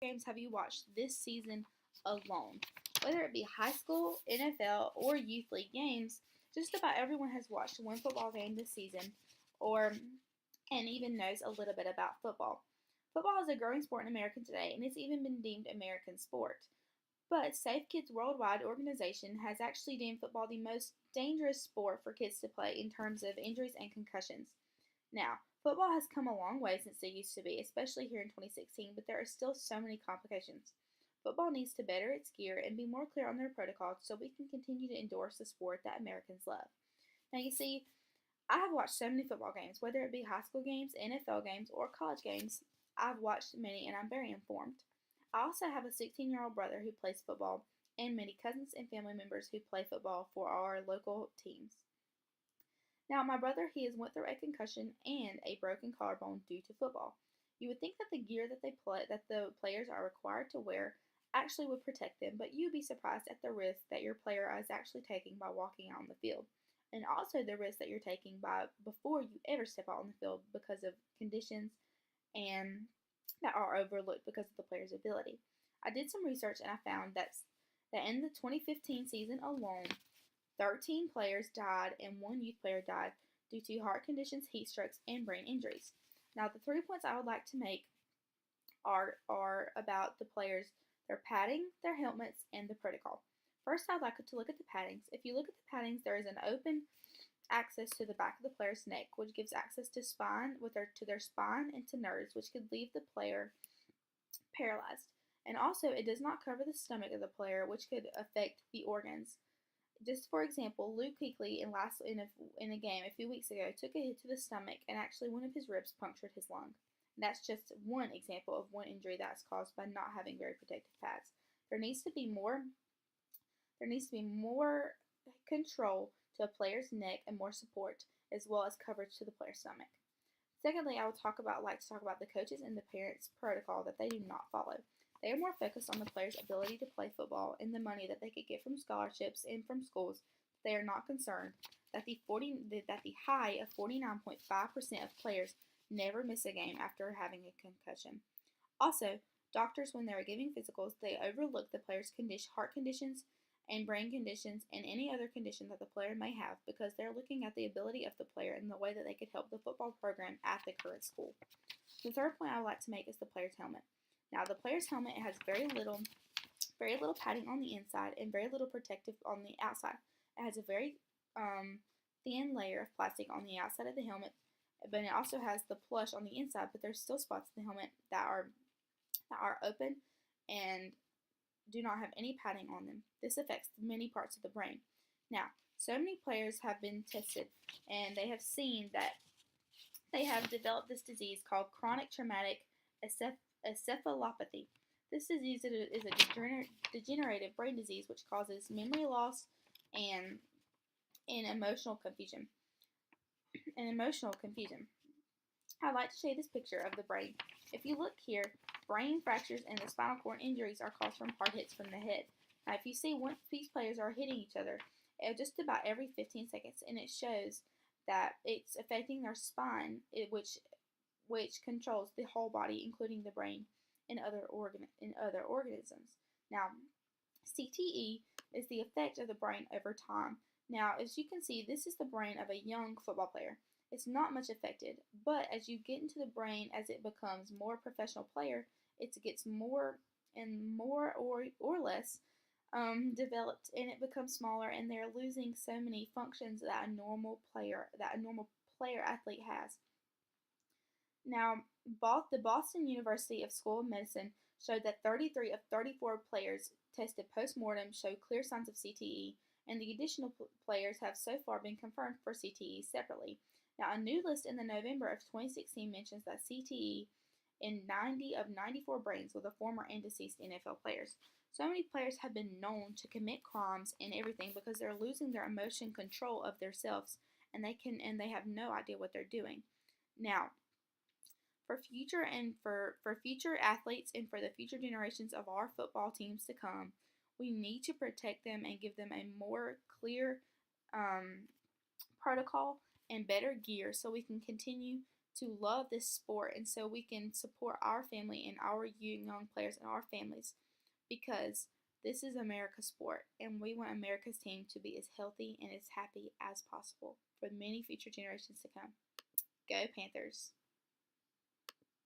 games have you watched this season alone? Whether it be high school, NFL, or youth league games, just about everyone has watched one football game this season, or and even knows a little bit about football. Football is a growing sport in America today, and it's even been deemed American sport. But Safe Kids Worldwide organization has actually deemed football the most dangerous sport for kids to play in terms of injuries and concussions. Now, football has come a long way since it used to be, especially here in 2016, but there are still so many complications. Football needs to better its gear and be more clear on their protocols so we can continue to endorse the sport that Americans love. Now, you see, I have watched so many football games, whether it be high school games, NFL games, or college games. I've watched many and I'm very informed. I also have a 16-year-old brother who plays football and many cousins and family members who play football for our local teams. Now, my brother, he has went through a concussion and a broken collarbone due to football. You would think that the gear that the players are required to wear actually would protect them, but you'd be surprised at the risk that your player is actually taking by walking out on the field, and also the risk that you're taking by before you ever step out on the field because of conditions and that are overlooked because of the player's ability. I did some research and I found that in the 2015 season alone, 13 players died and one youth player died due to heart conditions, heat strokes, and brain injuries. Now, the 3 points I would like to make are about the players, their padding, their helmets, and the protocol. First, I'd like to look at the paddings. If you look at the paddings, there is an open access to the back of the player's neck, which gives access to their spine and to nerves, which could leave the player paralyzed. And also, it does not cover the stomach of the player, which could affect the organs. Just for example, Luke Kuechly in a game a few weeks ago took a hit to the stomach and actually one of his ribs punctured his lung. And that's just one example of one injury that's caused by not having very protective pads. There needs to be more control to a player's neck and more support, as well as coverage to the player's stomach. Secondly, I would like to talk about the coaches and the parents' protocol that they do not follow. They are more focused on the player's ability to play football and the money that they could get from scholarships and from schools. They are not concerned that the high of 49.5% of players never miss a game after having a concussion. Also, doctors, when they are giving physicals, they overlook the player's heart conditions and brain conditions and any other condition that the player may have because they're looking at the ability of the player and the way that they could help the football program at the current school. The third point I would like to make is the player's helmet. Now, the player's helmet has very little padding on the inside and very little protective on the outside. It has a very thin layer of plastic on the outside of the helmet, but it also has the plush on the inside, but there's still spots in the helmet that are open and do not have any padding on them. This affects many parts of the brain. Now, so many players have been tested, and they have seen that they have developed this disease called chronic traumatic encephalopathy. This disease is a degenerative brain disease which causes memory loss and emotional confusion. I'd like to show you this picture of the brain. If you look here, brain fractures and the spinal cord injuries are caused from hard hits from the head. Now, if you see once these players are hitting each other, just about every 15 seconds, and it shows that it's affecting their spine, which controls the whole body, including the brain and other organisms. Now, CTE is the effect of the brain over time. Now, as you can see, this is the brain of a young football player. It's not much affected, but as you get into the brain, as it becomes more professional player, it gets more and more or less developed, and it becomes smaller, and they're losing so many functions that a normal player athlete has. Now, the Boston University School of Medicine showed that 33 of 34 players tested post-mortem show clear signs of CTE, and the additional players have so far been confirmed for CTE separately. Now, a new list in the November of 2016 mentions that CTE in 90 of 94 brains with the former and deceased NFL players. So many players have been known to commit crimes and everything because they're losing their emotion control of themselves, and they have no idea what they're doing. Now, for future athletes and for the future generations of our football teams to come, we need to protect them and give them a more clear protocol and better gear so we can continue to love this sport, and so we can support our family and our young players and our families, because this is America's sport, and we want America's team to be as healthy and as happy as possible for many future generations to come. Go Panthers!